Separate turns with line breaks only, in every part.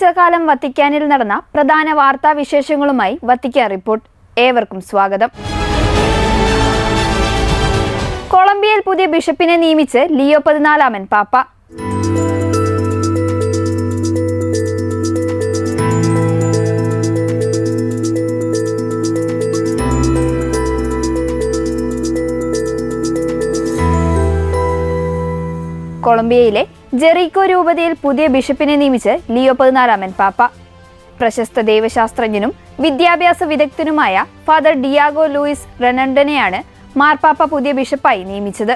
ഒരാഴ്ചക്കാലം വത്തിക്കാനിൽ നടന്ന പ്രധാന വാർത്താവിശേഷങ്ങളുമായി Vatican report. ഏവർക്കും സ്വാഗതം. കൊളംബിയയിൽ പുതിയ ബിഷപ്പിനെ നിയമിച്ച് ലിയോ 14 പാപ്പ. കൊളംബിയയിലെ ജെറിക്കോ രൂപതയിൽ പുതിയ ബിഷപ്പിനെ നിയമിച്ച് ലിയോ 14 പാപ്പ. പ്രശസ്ത ദൈവശാസ്ത്രജ്ഞനും വിദ്യാഭ്യാസ വിദഗ്ധനുമായ ഫാദർ ഡിയാഗോ ലൂയിസ് റെനണ്ടനെയാണ് മാർപ്പാപ്പ പുതിയ ബിഷപ്പായി നിയമിച്ചത്.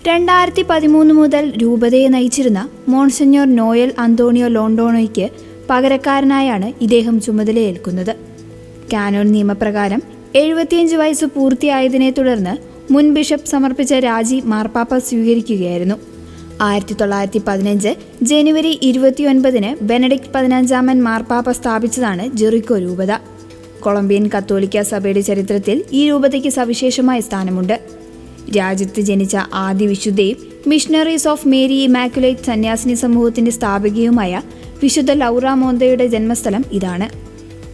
2013 മുതൽ രൂപതയെ നയിച്ചിരുന്ന മോൺസിഞ്ഞോർ നോയൽ അന്തോണിയോ ലോണ്ടോണോയ്ക്ക് പകരക്കാരനായാണ് ഇദ്ദേഹം ചുമതലയേൽക്കുന്നത്. കാനോൻ നിയമപ്രകാരം 75 വയസ്സ് പൂർത്തിയായതിനെ തുടർന്ന് മുൻ ബിഷപ്പ് സമർപ്പിച്ച രാജി മാർപ്പാപ്പ സ്വീകരിക്കുകയായിരുന്നു. 1915 ജനുവരി 29 ബെനഡിക്ട് 15 മാർപ്പാപ്പ സ്ഥാപിച്ചതാണ് ജെറിക്കോ രൂപത. കൊളംബിയൻ കത്തോലിക്ക സഭയുടെ ചരിത്രത്തിൽ ഈ രൂപതയ്ക്ക് സവിശേഷമായ സ്ഥാനമുണ്ട്. രാജ്യത്ത് ജനിച്ച ആദ്യ വിശുദ്ധയും മിഷണറീസ് ഓഫ് മേരി ഇമാക്കുലേറ്റ് സന്യാസിനി സമൂഹത്തിന്റെ സ്ഥാപകയുമായ വിശുദ്ധ ലൗറ മോന്തയുടെ ജന്മസ്ഥലം ഇതാണ്.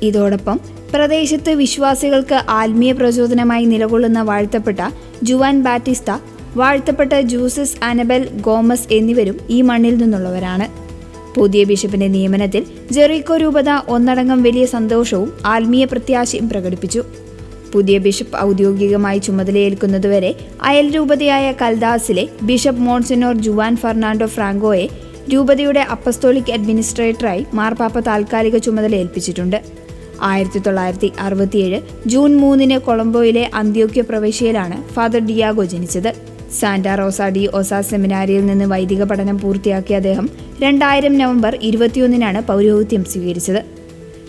ഇതോടൊപ്പം പ്രദേശത്ത് വിശ്വാസികൾക്ക് ആത്മീയ പ്രചോദനമായി നിലകൊള്ളുന്ന വാഴ്ത്തപ്പെട്ട ജുവാൻ ബാറ്റിസ്ത, വാഴ്ത്തപ്പെട്ട ജൂസസ് അനബൽ ഗോമസ് എന്നിവരും ഈ മണ്ണിൽ നിന്നുള്ളവരാണ്. പുതിയ ബിഷപ്പിന്റെ നിയമനത്തിൽ ജെറിക്കോ രൂപത ഒന്നടങ്കം വലിയ സന്തോഷവും ആത്മീയ പ്രത്യാശയും പ്രകടിപ്പിച്ചു. പുതിയ ബിഷപ്പ് ഔദ്യോഗികമായി ചുമതലയേൽക്കുന്നതുവരെ അയൽ രൂപതയായ കൽദാസിലെ ബിഷപ്പ് മോൺസിനോർ ജുവാൻ ഫെർണാണ്ടോ ഫ്രാങ്കോയെ രൂപതയുടെ അപ്പസ്തോലിക് അഡ്മിനിസ്ട്രേറ്ററായി മാർപ്പാപ്പ താൽക്കാലിക ചുമതല ഏൽപ്പിച്ചിട്ടുണ്ട്. 1967 ജൂൺ 3 കൊളംബോയിലെ അന്ത്യോക്യ പ്രവിശ്യയിലാണ് ഫാദർ ഡിയാഗോ ജനിച്ചത്. സാന്റാ റോസ ഡി ഒസ സെമിനാരിയിൽ നിന്ന് വൈദിക പഠനം പൂർത്തിയാക്കിയ അദ്ദേഹം 2000 നവംബർ 21 പൗരോഹിത്യം സ്വീകരിച്ചത്.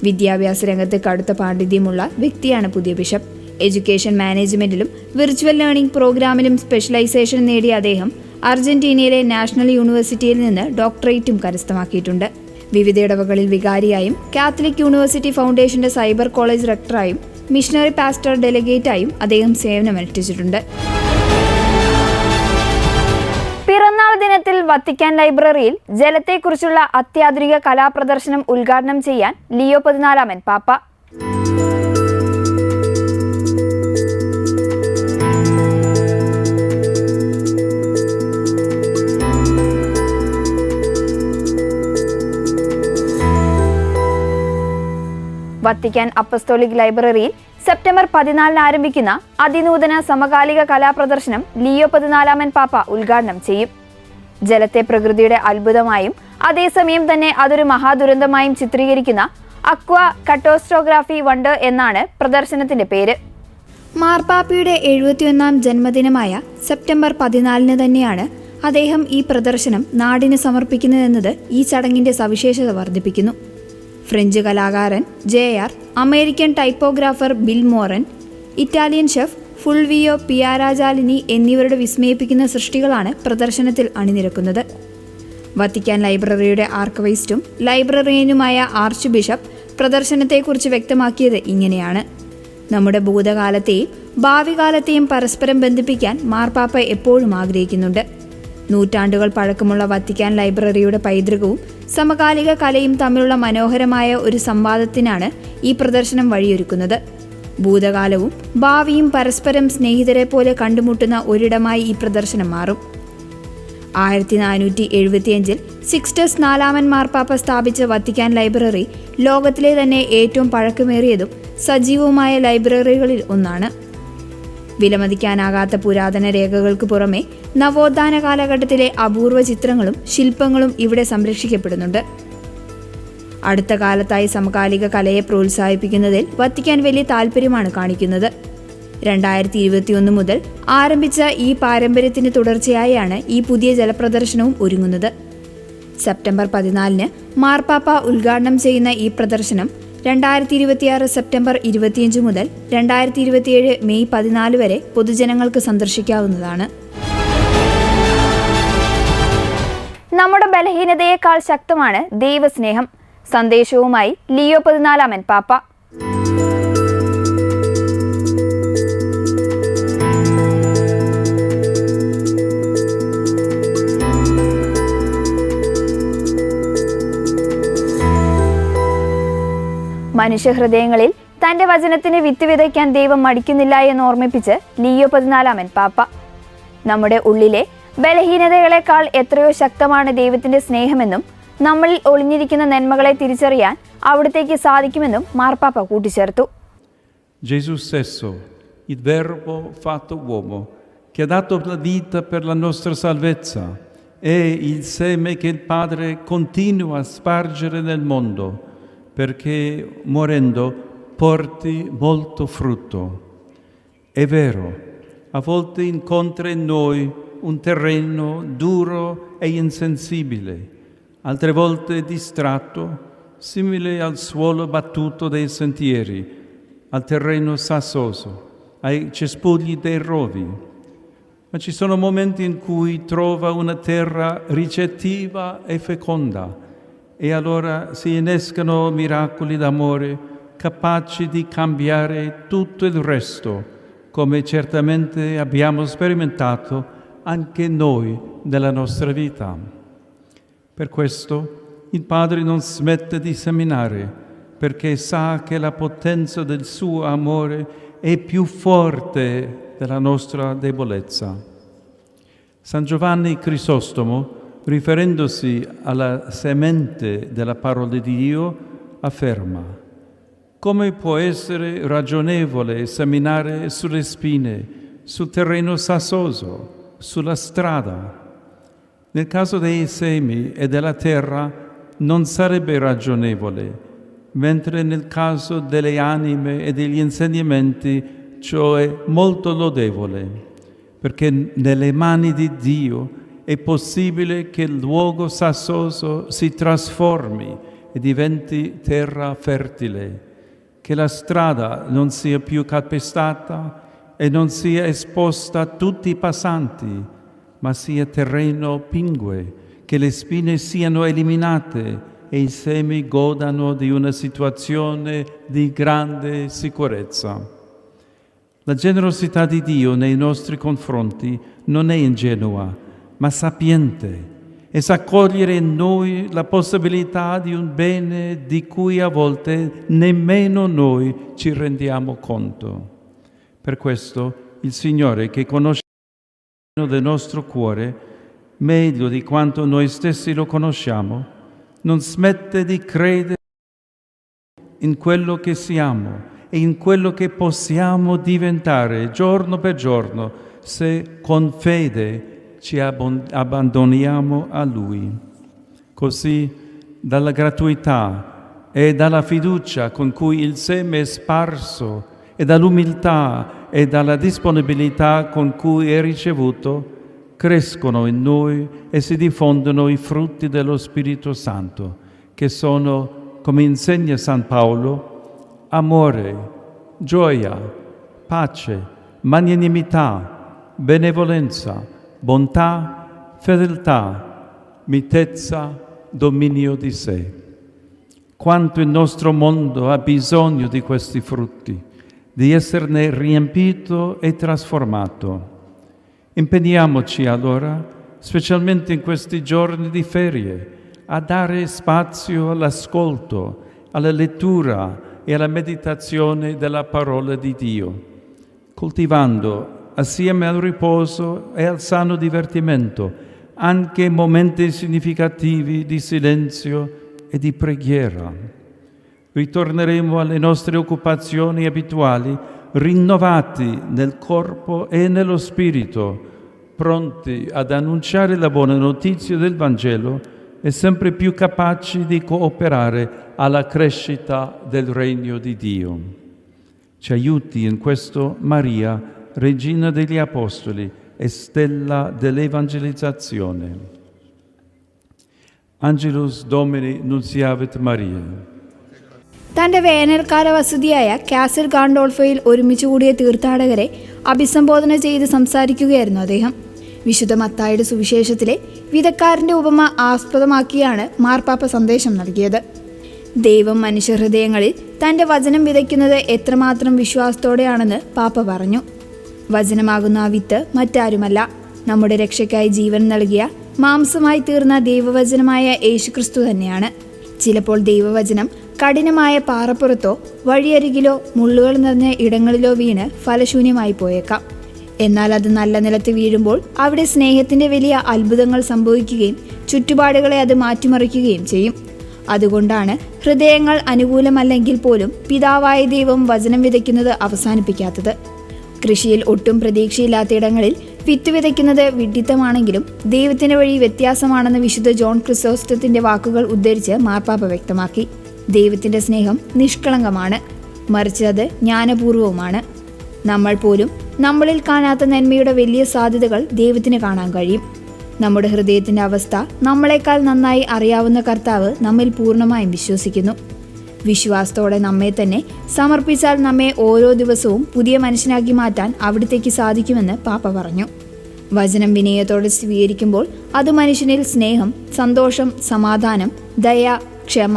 വിദ്യാഭ്യാസ രംഗത്ത് കടുത്ത പാണ്ഡിത്യമുള്ള വ്യക്തിയാണ് പുതിയ ബിഷപ്പ്. എഡ്യൂക്കേഷൻ മാനേജ്മെന്റിലും വിർച്വൽ ലേണിംഗ് പ്രോഗ്രാമിലും സ്പെഷ്യലൈസേഷൻ നേടിയ അദ്ദേഹം അർജന്റീനയിലെ നാഷണൽ യൂണിവേഴ്സിറ്റിയിൽ നിന്ന് ഡോക്ടറേറ്റും കരസ്ഥമാക്കിയിട്ടുണ്ട്. വിവിധ ഇടവകളിൽ വികാരിയായും കാത്തലിക് യൂണിവേഴ്സിറ്റി ഫൗണ്ടേഷന്റെ സൈബർ കോളേജ് റെക്ടറായും മിഷണറി പാസ്റ്റർ ഡെലിഗേറ്റായും അദ്ദേഹം സേവനമനുഷ്ഠിച്ചിട്ടുണ്ട്.
പിറന്നാൾ ദിനത്തിൽ വത്തിക്കാൻ ലൈബ്രറിയിൽ ജലത്തെക്കുറിച്ചുള്ള അത്യാധുനിക കലാപ്രദർശനം ഉദ്ഘാടനം ചെയ്യാൻ ലിയോ 14 പാപ്പ. വത്തിക്കാൻ അപ്പസ്തോലിക് ലൈബ്രറിയിൽ സെപ്റ്റംബർ 14 ആരംഭിക്കുന്ന അതിനൂതന സമകാലിക കലാപ്രദർശനം ലിയോ 14 പാപ്പ ഉദ്ഘാടനം ചെയ്യും. ജലത്തെ പ്രകൃതിയുടെ അത്ഭുതമായും അതേസമയം തന്നെ അതൊരു മഹാദുരന്തമായും ചിത്രീകരിക്കുന്ന അക്വ കട്ടോസ്ട്രോഗ്രാഫി വണ്ടർ എന്നാണ് പ്രദർശനത്തിന്റെ പേര്.
മാർപ്പാപ്പയുടെ 71ാം ജന്മദിനമായ സെപ്റ്റംബർ 14 തന്നെയാണ് അദ്ദേഹം ഈ പ്രദർശനം നാടിന് സമർപ്പിക്കുന്നതെന്നത് ഈ ചടങ്ങിന്റെ സവിശേഷത വർദ്ധിപ്പിക്കുന്നു. ഫ്രഞ്ച് കലാകാരൻ JR, American typographer Bill Moran, Italian chef Fulvio Pierangelini എന്നിവരുടെ വിസ്മയിപ്പിക്കുന്ന സൃഷ്ടികളാണ് പ്രദർശനത്തിൽ അണിനിരക്കുന്നത്. വത്തിക്കാൻ ലൈബ്രറിയുടെ ആർക്കവൈസ്റ്റും ലൈബ്രറിയനുമായ ആർച്ച് ബിഷപ്പ് പ്രദർശനത്തെക്കുറിച്ച് വ്യക്തമാക്കിയത് ഇങ്ങനെയാണ്: നമ്മുടെ ഭൂതകാലത്തെയും ഭാവി കാലത്തെയും പരസ്പരം ബന്ധിപ്പിക്കാൻ മാർപ്പാപ്പ എപ്പോഴും ആഗ്രഹിക്കുന്നുണ്ട്. നൂറ്റാണ്ടുകൾ പഴക്കമുള്ള വത്തിക്കാൻ ലൈബ്രറിയുടെ പൈതൃകവും സമകാലിക കലയും തമ്മിലുള്ള മനോഹരമായ ഒരു സംവാദത്തിനാണ് ഈ പ്രദർശനം വഴിയൊരുക്കുന്നത്. ഭൂതകാലവും ഭാവിയും പരസ്പരം സ്നേഹിതരെ പോലെ കണ്ടുമുട്ടുന്ന ഒരിടമായി ഈ പ്രദർശനം മാറും. 1475 സിക്സ്റ്റസ് 4 മാർപ്പാപ്പ സ്ഥാപിച്ച വത്തിക്കാൻ ലൈബ്രറി ലോകത്തിലെ തന്നെ ഏറ്റവും പഴക്കമേറിയതും സജീവവുമായ ലൈബ്രറികളിൽ ഒന്നാണ്. വിലമതിക്കാനാകാത്ത പുരാതന രേഖകൾക്ക് പുറമെ നവോത്ഥാന കാലഘട്ടത്തിലെ അപൂർവ ചിത്രങ്ങളും ശില്പങ്ങളും ഇവിടെ സംരക്ഷിക്കപ്പെടുന്നുണ്ട്. അടുത്ത കാലത്തായി സമകാലിക കലയെ പ്രോത്സാഹിപ്പിക്കുന്നതിൽ വത്തിക്കാൻ വലിയ താൽപ്പര്യമാണ് കാണിക്കുന്നത്. 2021 മുതൽ ആരംഭിച്ച ഈ പാരമ്പര്യത്തിന് തുടർച്ചയായാണ് ഈ പുതിയ ജലപ്രദർശനവും ഒരുങ്ങുന്നത്. സെപ്റ്റംബർ 14 മാർപ്പാപ്പ ഉദ്ഘാടനം ചെയ്യുന്ന ഈ പ്രദർശനം 2026 സെപ്റ്റംബർ 25 മുതൽ 2027 മെയ് 14 വരെ പൊതുജനങ്ങൾക്ക് സന്ദർശിക്കാവുന്നതാണ്.
നമ്മുടെ ബലഹീനതയേക്കാൾ ശക്തമാണ് ദൈവസ്നേഹം. സന്ദേശവുമായി ലിയോ 14 പാപ്പ. മനുഷ്യഹൃദയങ്ങളിൽ തന്റെ വചനത്തിന് വിത്ത് വിതയ്ക്കാൻ ദൈവം മടിക്കുന്നില്ല എന്ന് ഓർമ്മിപ്പിച്ച് ലിയോ 14 പാപ്പ. നമ്മുടെ ഉള്ളിലെ ബലഹീനതകളെക്കാൾ എത്രയോ ശക്തമാണ് ദൈവത്തിന്റെ സ്നേഹമെന്നും നമ്മളിൽ ഒളിഞ്ഞിരിക്കുന്ന നന്മകളെ തിരിച്ചറിയാൻ അവിടത്തേക്ക് സാധിക്കുമെന്നും മാർപ്പാപ്പ കൂട്ടിച്ചേർത്തു.
Gesù stesso, il Verbo fatto uomo, che ha dato la vita per la nostra salvezza, è il seme che il Padre continua a spargere nel mondo, perché morendo porti molto frutto. È vero, a volte incontra in noi un terreno duro e insensibile, altre volte distratto, simile al suolo battuto dei sentieri, al terreno sassoso, ai cespugli dei rovi. Ma ci sono momenti in cui trova una terra ricettiva e feconda, e allora si innescano miracoli d'amore capaci di cambiare tutto il resto, come certamente abbiamo sperimentato anche noi nella nostra vita. Per questo il Padre non smette di seminare, perché sa che la potenza del suo amore è più forte della nostra debolezza. San Giovanni Crisostomo, riferendosi alla semente della parola di Dio, afferma: come può essere ragionevole seminare sulle spine, sul terreno sassoso, sulla strada? Nel caso dei semi e della terra non sarebbe ragionevole, mentre nel caso delle anime e degli insegnamenti ciò è molto lodevole, perché nelle mani di Dio è possibile che il luogo sassoso si trasformi e diventi terra fertile, che la strada non sia più calpestata e non sia esposta a tutti i passanti, ma sia terreno pingue, che le spine siano eliminate e i semi godano di una situazione di grande sicurezza. La generosità di Dio nei nostri confronti non è ingenua, ma sapiente, e sa cogliere in noi la possibilità di un bene di cui a volte nemmeno noi ci rendiamo conto. Per questo il Signore, che conosce del nostro cuore meglio di quanto noi stessi lo conosciamo, non smette di credere in quello che siamo e in quello che possiamo diventare giorno per giorno se con fede ci abbandoniamo a Lui. Così, dalla gratuità e dalla fiducia con cui il seme è sparso, e dall'umiltà e dalla disponibilità con cui è ricevuto, crescono in noi e si diffondono i frutti dello Spirito Santo, che sono, come insegna San Paolo, amore, gioia, pace, magnanimità, benevolenza, bontà, fedeltà, mitezza, dominio di sé. Quanto il nostro mondo ha bisogno di questi frutti, di esserne riempito e trasformato. Impegniamoci allora, specialmente in questi giorni di ferie, a dare spazio all'ascolto, alla lettura e alla meditazione della parola di Dio, coltivando assieme al riposo e al sano divertimento anche momenti significativi di silenzio e di preghiera. Ritorneremo alle nostre occupazioni abituali, rinnovati nel corpo e nello spirito, pronti ad annunciare la buona notizia del Vangelo e sempre più capaci di cooperare alla crescita del regno di Dio. Ci aiuti in questo Maria, Regina degli Apostoli e stella dell'evangelizzazione. Angelus Domini nunciavit Mariae.
തൻ്റെ വേനൽക്കാല വസതിയായ castle ഗാണ്ടോൾഫയിൽ ഒരുമിച്ച് കൂടിയ തീർത്ഥാടകരെ അഭിസംബോധന ചെയ്ത് സംസാരിക്കുകയായിരുന്നു അദ്ദേഹം. വിശുദ്ധ മത്തായിയുടെ സുവിശേഷത്തിലെ വിതക്കാരൻ്റെ ഉപമ ആസ്പദമാക്കിയാണ് മാർപ്പാപ്പ സന്ദേശം നൽകിയത്. ദൈവം മനുഷ്യഹൃദയങ്ങളിൽ തൻ്റെ വചനം വിതയ്ക്കുന്നത് എത്രമാത്രം വിശ്വാസത്തോടെയാണെന്ന് പാപ്പ പറഞ്ഞു. വചനമാകുന്ന ആ വിത്ത് മറ്റാരുമല്ല, നമ്മുടെ രക്ഷയ്ക്കായി ജീവൻ നൽകിയ മാംസമായി തീർന്ന ദൈവവചനമായ യേശുക്രിസ്തു തന്നെയാണ്. ചിലപ്പോൾ ദൈവവചനം കഠിനമായ പാറപ്പുറത്തോ വഴിയരികിലോ മുള്ളുകൾ നിറഞ്ഞ ഇടങ്ങളിലോ വീണ് ഫലശൂന്യമായി പോയേക്കാം. എന്നാൽ അത് നല്ല നിലത്ത് വീഴുമ്പോൾ അവിടെ സ്നേഹത്തിൻ്റെ വലിയ അത്ഭുതങ്ങൾ സംഭവിക്കുകയും ചുറ്റുപാടുകളെ അത് മാറ്റിമറിക്കുകയും ചെയ്യും. അതുകൊണ്ടാണ് ഹൃദയങ്ങൾ അനുകൂലമല്ലെങ്കിൽ പോലും പിതാവായ ദൈവം വചനം വിതയ്ക്കുന്നത് അവസാനിപ്പിക്കാത്തത്. കൃഷിയിൽ ഒട്ടും പ്രതീക്ഷയില്ലാത്തയിടങ്ങളിൽ വിത്ത് വിതയ്ക്കുന്നത് വിഡ്ഢിത്തമാണെങ്കിലും ദൈവത്തിൻ്റെ വഴി വ്യത്യാസമാണെന്ന് വിശുദ്ധ ജോൺ ക്രിസോസ്റ്റത്തിന്റെ വാക്കുകൾ ഉദ്ധരിച്ച് മാർപ്പാപ്പ വ്യക്തമാക്കി. ദൈവത്തിൻ്റെ സ്നേഹം നിഷ്കളങ്കമാണ്, മറിച്ച് അത് ജ്ഞാനപൂർവവുമാണ്. നമ്മൾ പോലും നമ്മളിൽ കാണാത്ത നന്മയുടെ വലിയ സാധ്യതകൾ ദൈവത്തിന് കാണാൻ കഴിയും. നമ്മുടെ ഹൃദയത്തിൻ്റെ അവസ്ഥ നമ്മളെക്കാൾ നന്നായി അറിയാവുന്ന കർത്താവ് നമ്മിൽ പൂർണ്ണമായും വിശ്വസിക്കുന്നു. വിശ്വാസത്തോടെ നമ്മെ തന്നെ സമർപ്പിച്ചാൽ നമ്മെ ഓരോ ദിവസവും പുതിയ മനുഷ്യനാക്കി മാറ്റാൻ അവിടത്തേക്ക് സാധിക്കുമെന്ന് പാപ്പ പറഞ്ഞു. വചനം വിനയത്തോടെ സ്വീകരിക്കുമ്പോൾ അത് മനുഷ്യനിൽ സ്നേഹം, സന്തോഷം, സമാധാനം, ദയ, ക്ഷമ,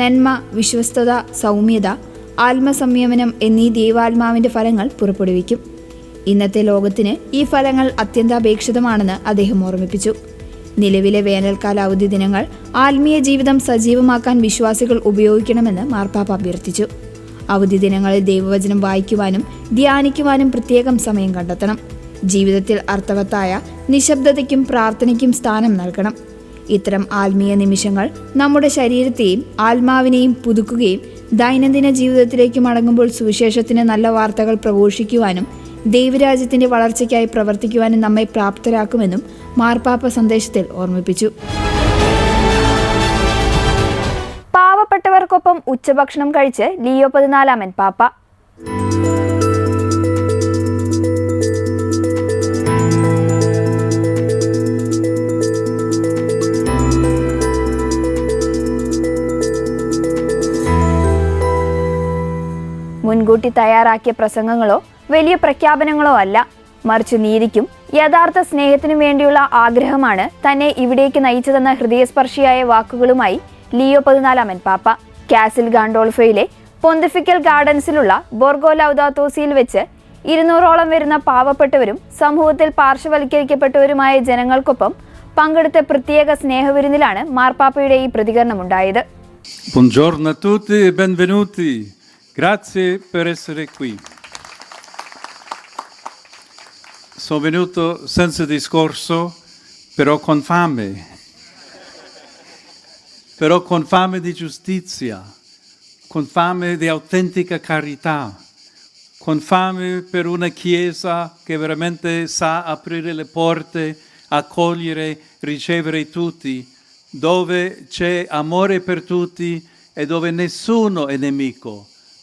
നന്മ, വിശ്വസ്തത, സൗമ്യത, ആത്മസംയമനം എന്നീ ദൈവാത്മാവിൻ്റെ ഫലങ്ങൾ പുറപ്പെടുവിക്കും. ഇന്നത്തെ ലോകത്തിന് ഈ ഫലങ്ങൾ അത്യന്താപേക്ഷിതമാണെന്ന് അദ്ദേഹം ഓർമ്മിപ്പിച്ചു. നിലവിലെ വേനൽക്കാല അവധി ദിനങ്ങൾ ആത്മീയ ജീവിതം സജീവമാക്കാൻ വിശ്വാസികൾ ഉപയോഗിക്കണമെന്ന് മാർപ്പാപ്പ അഭ്യർത്ഥിച്ചു. അവധി ദിനങ്ങളിൽ ദൈവവചനം വായിക്കുവാനും ധ്യാനിക്കുവാനും പ്രത്യേകം സമയം കണ്ടെത്തണം. ജീവിതത്തിൽ അർത്ഥവത്തായ നിശബ്ദതയ്ക്കും പ്രാർത്ഥനയ്ക്കും സ്ഥാനം നൽകണം. ഇത്തരം ആത്മീയ നിമിഷങ്ങൾ നമ്മുടെ ശരീരത്തെയും ആത്മാവിനെയും പുതുക്കുകയും ദൈനംദിന ജീവിതത്തിലേക്ക് മടങ്ങുമ്പോൾ സുവിശേഷത്തിന് നല്ല വാർത്തകൾ പ്രഘോഷിക്കുവാനും ദൈവരാജ്യത്തിന്റെ വളർച്ചയ്ക്കായി പ്രവർത്തിക്കുവാനും നമ്മെ പ്രാപ്തരാക്കുമെന്നും മാർപ്പാപ്പ സന്ദേശത്തിൽ ഓർമ്മിപ്പിച്ചു.
പാവപ്പെട്ടവർക്കൊപ്പം ഉച്ചഭക്ഷണം കഴിച്ച് ലിയോ 14 പാപ്പ. മുൻകൂട്ടി തയ്യാറാക്കിയ പ്രസംഗങ്ങളോ വലിയ പ്രഖ്യാപനങ്ങളോ അല്ല, മറിച്ച് നീതിക്കും യഥാർത്ഥ സ്നേഹത്തിനു വേണ്ടിയുള്ള ആഗ്രഹമാണ് തന്നെ ഇവിടേക്ക് നയിച്ചതെന്ന ഹൃദയസ്പർശിയായ വാക്കുകളുമായി ലിയോ 14 പാപ്പ കാസിൽ ഗാൻഡോൾഫോയിലെ പൊന്തിഫിക്കൽ ഗാർഡൻസിലുള്ള ബോർഗോ ലൗദാത്തോസിയിൽ വെച്ച് 200ഓളം വരുന്ന പാവപ്പെട്ടവരും സമൂഹത്തിൽ പാർശ്വവൽക്കരിക്കപ്പെട്ടവരുമായ ജനങ്ങൾക്കൊപ്പം പങ്കെടുത്ത പ്രത്യേക സ്നേഹവിരുന്നിലാണ് മാർപ്പാപ്പയുടെ ഈ പ്രതികരണമുണ്ടായത്.
Buongiorno a tutti e benvenuti. Grazie per essere qui. Sono venuto senza discorso, però con fame di giustizia, con fame di autentica carità, con fame per una Chiesa che veramente sa aprire le porte, accogliere, ricevere tutti, dove c'è amore per tutti e dove nessuno è nemico,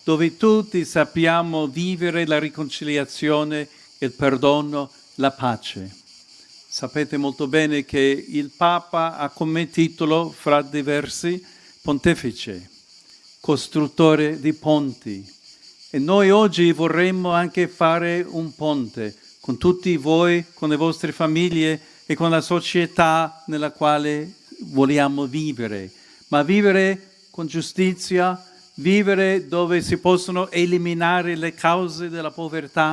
dove tutti sappiamo vivere la riconciliazione, il perdono, la pace. Sapete molto bene che il Papa ha come titolo, fra diversi, Pontefice, costruttore di ponti. E noi oggi vorremmo anche fare un ponte con tutti voi, con le vostre famiglie e con la società nella quale vogliamo vivere, ma vivere con giustizia, vivere dove si possono eliminare le cause della povertà,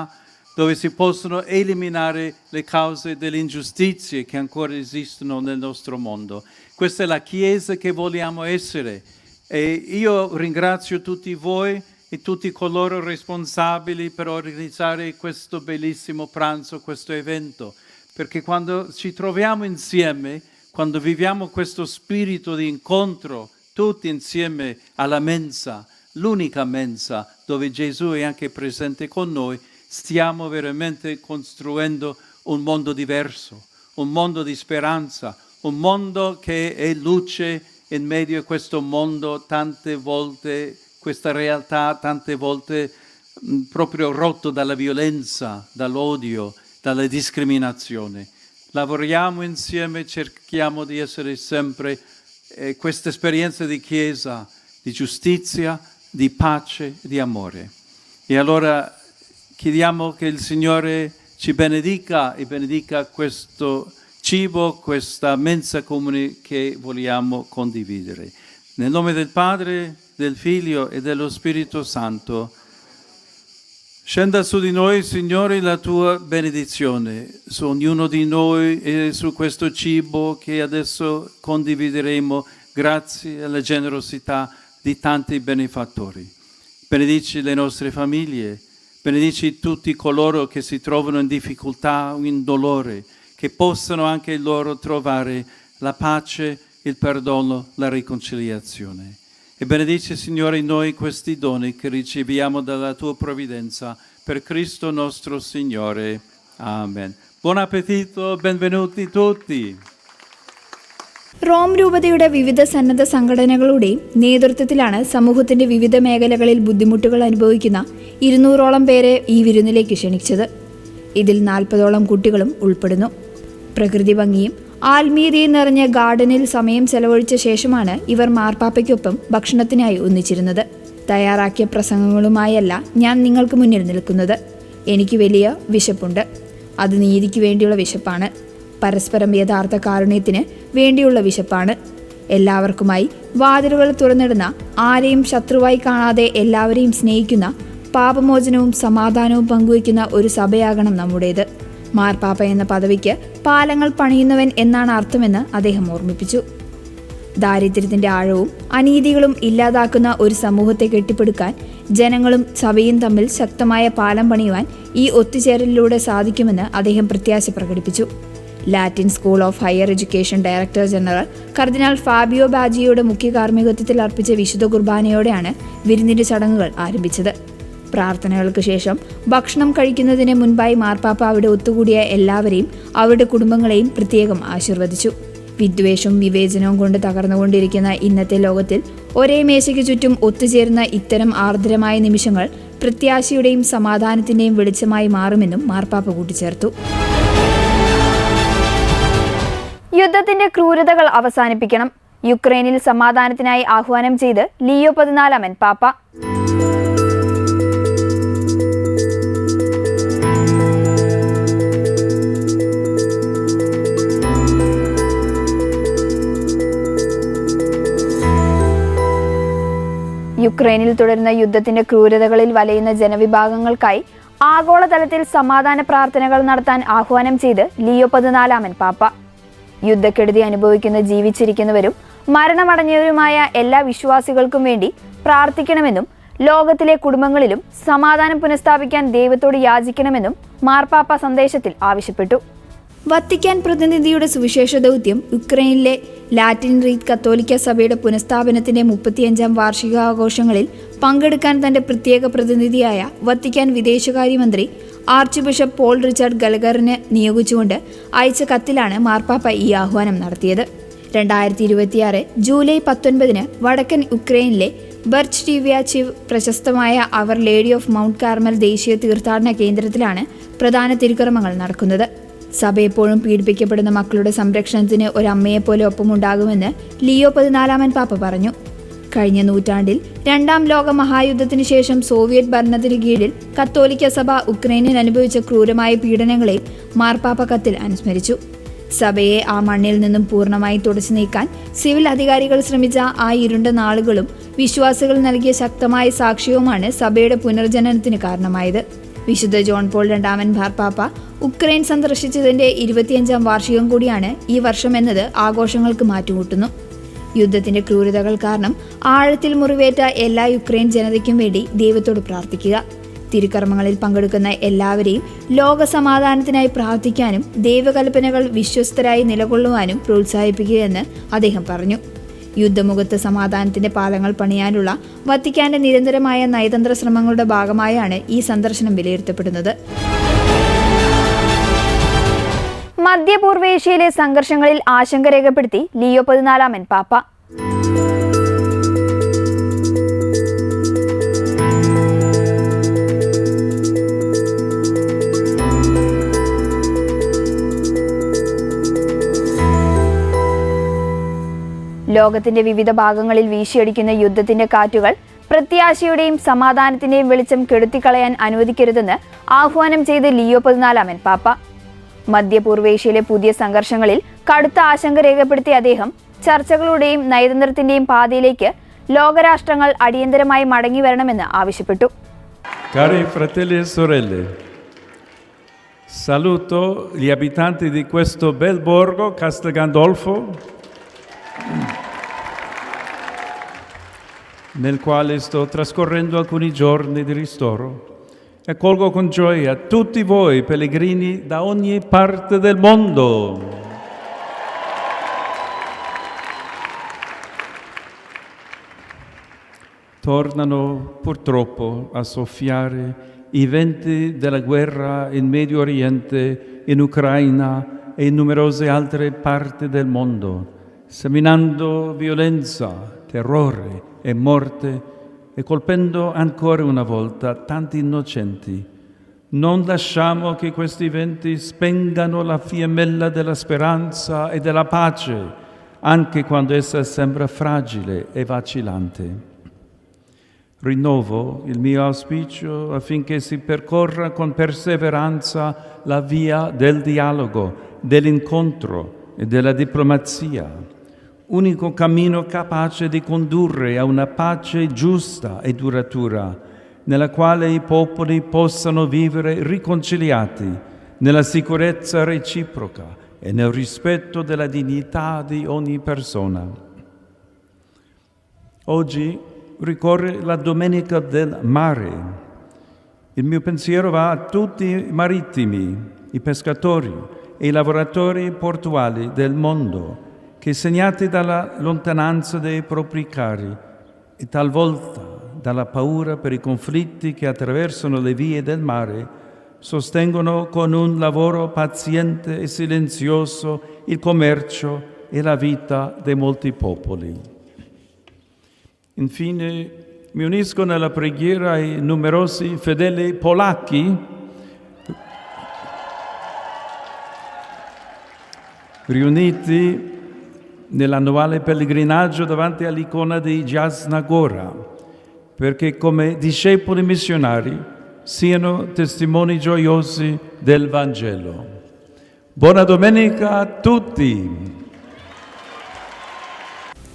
dove si possono eliminare le cause delle ingiustizie che ancora esistono nel nostro mondo. Questa è la Chiesa che vogliamo essere e io ringrazio tutti voi e tutti coloro responsabili per organizzare questo bellissimo pranzo, questo evento, perché quando ci troviamo insieme, quando viviamo questo spirito di incontro tutti insieme alla mensa, l'unica mensa dove Gesù è anche presente con noi, stiamo veramente costruendo un mondo diverso, un mondo di speranza, un mondo che è luce in medio a questo mondo tante volte, questa realtà tante volte proprio rotto dalla violenza, dall'odio, dalla discriminazione. Lavoriamo insieme, cerchiamo di essere sempre questa esperienza di Chiesa, di giustizia, di pace, di amore. E allora chiediamo che il Signore ci benedica e benedica questo cibo, questa mensa comune che vogliamo condividere. Nel nome del Padre, del Figlio e dello Spirito Santo, scenda su di noi, Signore, la tua benedizione, su ognuno di noi e su questo cibo che adesso condivideremo, grazie alla generosità di tanti benefattori. Benedici le nostre famiglie, benedici tutti coloro che si trovano in difficoltà o in dolore, che possano anche loro trovare la pace, il perdono, la riconciliazione. E benedici, Signore, noi questi doni che riceviamo dalla tua provvidenza per Cristo nostro Signore. Amen. Buon appetito, benvenuti tutti.
Rome രൂപതയുടെ വിവിധ സന്നദ്ധ സംഘടനകളുടെയും നേതൃത്വത്തിലാണ് സമൂഹത്തിന്റെ വിവിധ മേഖലകളിൽ ബുദ്ധിമുട്ടുകൾ അനുഭവിക്കുന്ന 200ഓളം പേരെ ഈ വിരുന്നിലേക്ക് ക്ഷണിച്ചത്. ഇതിൽ 40ഓളം കുട്ടികളും ഉൾപ്പെടുന്നു. പ്രകൃതി ഭംഗിയും ആത്മീയതയും നിറഞ്ഞ ഗാർഡനിൽ സമയം ചെലവഴിച്ച ശേഷമാണ് ഇവർ മാർപ്പാപ്പയ്ക്കൊപ്പം ഭക്ഷണത്തിനായി ഒന്നിച്ചിരുന്നത്. തയ്യാറാക്കിയ പ്രസംഗങ്ങളുമായല്ല ഞാൻ നിങ്ങൾക്ക് മുന്നിൽ നിൽക്കുന്നത്. എനിക്ക് വലിയ വിശപ്പുണ്ട്. അത് നീതിക്ക് വേണ്ടിയുള്ള വിശപ്പാണ്. പരസ്പരം യഥാർത്ഥ കാരുണ്യത്തിന് വേണ്ടിയുള്ള വിശപ്പാണ്. എല്ലാവർക്കുമായി വാതിലുകൾ തുറന്നിടുന്ന, ആരെയും ശത്രുവായി കാണാതെ എല്ലാവരെയും സ്നേഹിക്കുന്ന, പാപമോചനവും സമാധാനവും പങ്കുവയ്ക്കുന്ന ഒരു സഭയാകണം നമ്മുടേത്. മാർപ്പാപ്പ എന്ന പദവിക്ക് പാലങ്ങൾ പണിയുന്നവൻ എന്നാണ് അർത്ഥമെന്ന് അദ്ദേഹം ഓർമ്മിപ്പിച്ചു. ദാരിദ്ര്യത്തിന്റെ ആഴവും അനീതികളും ഇല്ലാതാക്കുന്ന ഒരു സമൂഹത്തെ കെട്ടിപ്പടുക്കാൻ ജനങ്ങളും സഭയും തമ്മിൽ ശക്തമായ പാലം പണിയുവാൻ ഈ ഒത്തുചേരലിലൂടെ സാധിക്കുമെന്ന് അദ്ദേഹം പ്രത്യാശ പ്രകടിപ്പിച്ചു. ലാറ്റിൻ school of higher education director general cardinal Fabio ബാജിയോയുടെ മുഖ്യ കാർമ്മികത്വത്തിൽ അർപ്പിച്ച വിശുദ്ധ കുർബാനയോടെയാണ് വിരുന്നിന്റെ ചടങ്ങുകൾ ആരംഭിച്ചത്. പ്രാർത്ഥനകൾക്ക് ശേഷം ഭക്ഷണം കഴിക്കുന്നതിന് മുൻപായി മാർപ്പാപ്പ അവിടെ ഒത്തുകൂടിയ എല്ലാവരെയും അവരുടെ കുടുംബങ്ങളെയും പ്രത്യേകം ആശീർവദിച്ചു. വിദ്വേഷവും വിവേചനവും കൊണ്ട് തകർന്നുകൊണ്ടിരിക്കുന്ന ഇന്നത്തെ ലോകത്തിൽ ഒരേ മേശയ്ക്ക് ചുറ്റും ഒത്തുചേരുന്ന ഇത്തരം ആർദ്രമായ നിമിഷങ്ങൾ പ്രത്യാശയുടെയും സമാധാനത്തിന്റെയും വെളിച്ചമായി മാറുമെന്നും മാർപ്പാപ്പ കൂട്ടിച്ചേർത്തു.
യുദ്ധത്തിന്റെ ക്രൂരതകൾ അവസാനിപ്പിക്കണം. യുക്രൈനിൽ സമാധാനത്തിനായി ആഹ്വാനം ചെയ്ത് ലിയോ 14 പാപ്പ. യുക്രൈനിൽ തുടരുന്ന യുദ്ധത്തിന്റെ ക്രൂരതകളിൽ വലയുന്ന ജനവിഭാഗങ്ങൾക്കായി ആഗോളതലത്തിൽ സമാധാന പ്രാർത്ഥനകൾ നടത്താൻ ആഹ്വാനം ചെയ്ത് ലിയോ 14 പാപ്പ. യുദ്ധക്കെടുതി അനുഭവിക്കുന്ന ജീവിച്ചിരിക്കുന്നവരും മരണമടഞ്ഞവരുമായ എല്ലാ വിശ്വാസികൾക്കും വേണ്ടി പ്രാർത്ഥിക്കണമെന്നും ലോകത്തിലെ കുടുംബങ്ങളിലും സമാധാനം പുനഃസ്ഥാപിക്കാൻ ദൈവത്തോട് യാചിക്കണമെന്നും മാർപ്പാപ്പ സന്ദേശത്തിൽ ആവശ്യപ്പെട്ടു.
വത്തിക്കാൻ പ്രതിനിധിയുടെ സുവിശേഷ ദൗത്യം യുക്രൈനിലെ ലാറ്റിൻ റീത്ത് കത്തോലിക്ക സഭയുടെ പുനഃസ്ഥാപനത്തിന്റെ 35ാം വാർഷികാഘോഷങ്ങളിൽ പങ്കെടുക്കാൻ തന്റെ പ്രത്യേക പ്രതിനിധിയായ വത്തിക്കാൻ വിദേശകാര്യമന്ത്രി ആർച്ച് ബിഷപ്പ് പോൾ റിച്ചാർഡ് ഗലഗറിനെ നിയോഗിച്ചുകൊണ്ട് അയച്ച കത്തിലാണ് മാർപ്പാപ്പ ഈ ആഹ്വാനം നടത്തിയത്. 2026 ജൂലൈ 19 വടക്കൻ യുക്രൈനിലെ ബർച്ച്ടിവ്യാച്ചിവ് പ്രശസ്തമായ അവർ ലേഡി ഓഫ് മൗണ്ട് കാർമൽ ദേശീയ തീർത്ഥാടന കേന്ദ്രത്തിലാണ് പ്രധാന തിരുക്കർമ്മങ്ങൾ നടക്കുന്നത്. സഭ എപ്പോഴും പീഡിപ്പിക്കപ്പെടുന്ന മക്കളുടെ സംരക്ഷണത്തിന് ഒരമ്മയെപ്പോലെ ഒപ്പമുണ്ടാകുമെന്ന് ലിയോ 14 പാപ്പ പറഞ്ഞു. കഴിഞ്ഞ നൂറ്റാണ്ടിൽ 2ാം ലോക മഹായുദ്ധത്തിന് ശേഷം സോവിയറ്റ് ഭരണത്തിന് കീഴിൽ കത്തോലിക്ക സഭ ഉക്രൈനിൽ അനുഭവിച്ച ക്രൂരമായ പീഡനങ്ങളെ മാർപ്പാപ്പ കത്തിൽ അനുസ്മരിച്ചു. സഭയെ ആ മണ്ണിൽ നിന്നും പൂർണ്ണമായി തുടച്ചു നീക്കാൻ സിവിൽ അധികാരികൾ ശ്രമിച്ച ആ ഇരുണ്ട നാളുകളും വിശ്വാസികൾ നൽകിയ ശക്തമായ സാക്ഷ്യവുമാണ് സഭയുടെ പുനർജനനത്തിന് കാരണമായത്. വിശുദ്ധ ജോൺ പോൾ 2 മാർപ്പാപ്പ ഉക്രൈൻ സന്ദർശിച്ചതിന്റെ 25ാം വാർഷികം കൂടിയാണ് ഈ വർഷം എന്നത് ആഘോഷങ്ങൾക്ക് മാറ്റുകൂട്ടുന്നു. യുദ്ധത്തിന്റെ ക്രൂരതകൾ കാരണം ആഴത്തിൽ മുറിവേറ്റ എല്ലാ യുക്രൈൻ ജനതയ്ക്കും വേണ്ടി ദൈവത്തോട് പ്രാർത്ഥിക്കുക. തിരുക്കർമ്മങ്ങളിൽ പങ്കെടുക്കുന്ന എല്ലാവരെയും ലോക സമാധാനത്തിനായി പ്രാർത്ഥിക്കാനും ദൈവകൽപ്പനകൾ വിശ്വസ്തരായി നിലകൊള്ളുവാനും പ്രോത്സാഹിപ്പിക്കുകയെന്ന് അദ്ദേഹം പറഞ്ഞു. യുദ്ധമുഖത്ത് സമാധാനത്തിന്റെ പാലങ്ങൾ പണിയാനുള്ള വത്തിക്കാന്റെ നിരന്തരമായ നയതന്ത്ര ശ്രമങ്ങളുടെ ഭാഗമായാണ് ഈ സന്ദർശനം വിലയിരുത്തപ്പെടുന്നത്.
മധ്യപൂർവേഷ്യയിലെ സംഘർഷങ്ങളിൽ ആശങ്ക രേഖപ്പെടുത്തി ലിയോ 14 പാപ്പ. ലോകത്തിന്റെ വിവിധ ഭാഗങ്ങളിൽ വീശിയടിക്കുന്ന യുദ്ധത്തിന്റെ കാറ്റുകൾ പ്രത്യാശയുടെയും സമാധാനത്തിന്റെയും വെളിച്ചം കെടുത്തിക്കളയാൻ അനുവദിക്കരുതെന്ന് ആഹ്വാനം ചെയ്ത് ലിയോ 14 പാപ്പ. മധ്യപൂർവേഷ്യയിലെ പുതിയ സംഘർഷങ്ങളിൽ കടുത്ത ആശങ്ക രേഖപ്പെടുത്തിയ അദ്ദേഹം ചർച്ചകളുടെയും നയതന്ത്രത്തിന്റെയും പാതയിലേക്ക് ലോകരാഷ്ട്രങ്ങൾ അടിയന്തരമായി മടങ്ങി വരണമെന്ന് ആവശ്യപ്പെട്ടു.
Cari fratelli e sorelle, saluto gli abitanti di questo bel borgo Castel Gandolfo. nel quale sto trascorrendo alcuni giorni di ristoro, e accolgo con gioia tutti voi pellegrini da ogni parte del mondo. Tornano purtroppo a soffiare i venti della guerra in Medio Oriente, in Ucraina e in numerose altre parti del mondo, seminando violenza, terrore e morte e colpendo ancora una volta tanti innocenti. Non lasciamo che questi venti spengano la fiammella della speranza e della pace, anche quando essa sembra fragile e vacillante. Rinnovo il mio auspicio affinché si percorra con perseveranza la via del dialogo, dell'incontro e della diplomazia, unico cammino capace di condurre a una pace giusta e duratura, nella quale i popoli possano vivere riconciliati nella sicurezza reciproca e nel rispetto della dignità di ogni persona. Oggi ricorre la Domenica del Mare. Il mio pensiero va a tutti i marittimi, i pescatori e i lavoratori portuali del mondo che, segnati dalla lontananza dei propri cari e talvolta dalla paura per i conflitti che attraversano le vie del mare, sostengono con un lavoro paziente e silenzioso il commercio e la vita di molti popoli. Infine, mi unisco nella preghiera ai numerosi fedeli polacchi riuniti nell'annuale pellegrinaggio davanti all'icona di Jasna Góra, perché come discepoli missionari siano testimoni gioiosi del Vangelo. Buona domenica a tutti!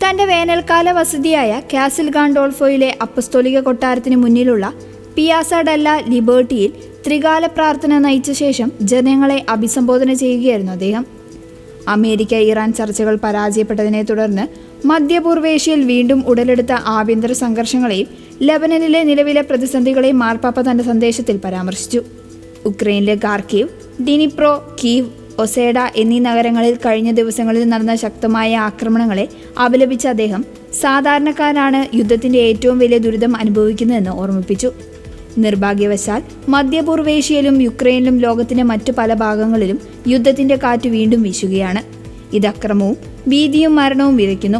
തന്റെ വേനൽക്കാല വസതിയായ castle ഗാൻഡോൾഫോയിലെ അപ്പസ്തോലിക കൊട്ടാരത്തിന് മുന്നിലുള്ള piazza ഡെല്ല ലിബർട്ടിയിൽ ത്രികാല പ്രാർത്ഥന നയിച്ച ശേഷം ജനങ്ങളെ അഭിസംബോധന ചെയ്യുകയായിരുന്നു അദ്ദേഹം. അമേരിക്ക ഇറാൻ ചർച്ചകൾ പരാജയപ്പെട്ടതിനെ തുടർന്ന് മധ്യപൂർവേഷ്യയിൽ വീണ്ടും ഉടലെടുത്ത ആഭ്യന്തര സംഘർഷങ്ങളെയും ലെബനനിലെ നിലവിലെ പ്രതിസന്ധികളെയും മാർപ്പാപ്പ തന്റെ സന്ദേശത്തിൽ പരാമർശിച്ചു. ഉക്രൈനിലെ ഖാർക്കീവ്, ഡിനിപ്രോ, കീവ്, ഒസേഡ എന്നീ നഗരങ്ങളിൽ കഴിഞ്ഞ ദിവസങ്ങളിൽ നടന്ന ശക്തമായ ആക്രമണങ്ങളെ അപലപിച്ച അദ്ദേഹം സാധാരണക്കാരാണ് യുദ്ധത്തിന്റെ ഏറ്റവും വലിയ ദുരിതം അനുഭവിക്കുന്നതെന്ന് ഓർമ്മിപ്പിച്ചു. നിർഭാഗ്യവശാൽ മധ്യപൂർവേഷ്യയിലും യുക്രൈനിലും ലോകത്തിന്റെ മറ്റു പല ഭാഗങ്ങളിലും യുദ്ധത്തിന്റെ കാറ്റ് വീണ്ടും വീശുകയാണ്. ഇത് അക്രമവും ഭീതിയും മരണവും വിതയ്ക്കുന്നു.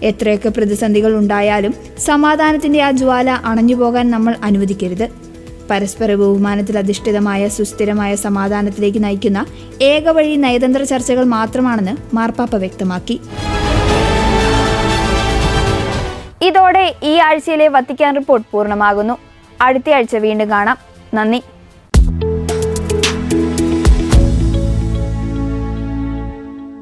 എത്രയൊക്കെ പ്രതിസന്ധികൾ ഉണ്ടായാലും സമാധാനത്തിന്റെ ആ ജ്വാല അണഞ്ഞുപോകാൻ നമ്മൾ അനുവദിക്കരുത്. പരസ്പര ബഹുമാനത്തിൽ അധിഷ്ഠിതമായ സുസ്ഥിരമായ സമാധാനത്തിലേക്ക് നയിക്കുന്ന ഏക വഴി നയതന്ത്ര ചർച്ചകൾ മാത്രമാണെന്ന് മാർപ്പാപ്പ വ്യക്തമാക്കി.
ഇതോടെ ഈ ആഴ്ചയിലെ വത്തിക്കാൻ റിപ്പോർട്ട് പൂർണ്ണമാകുന്നു. അടുത്ത ആഴ്ച വീണ്ടും കാണാം. നന്ദി.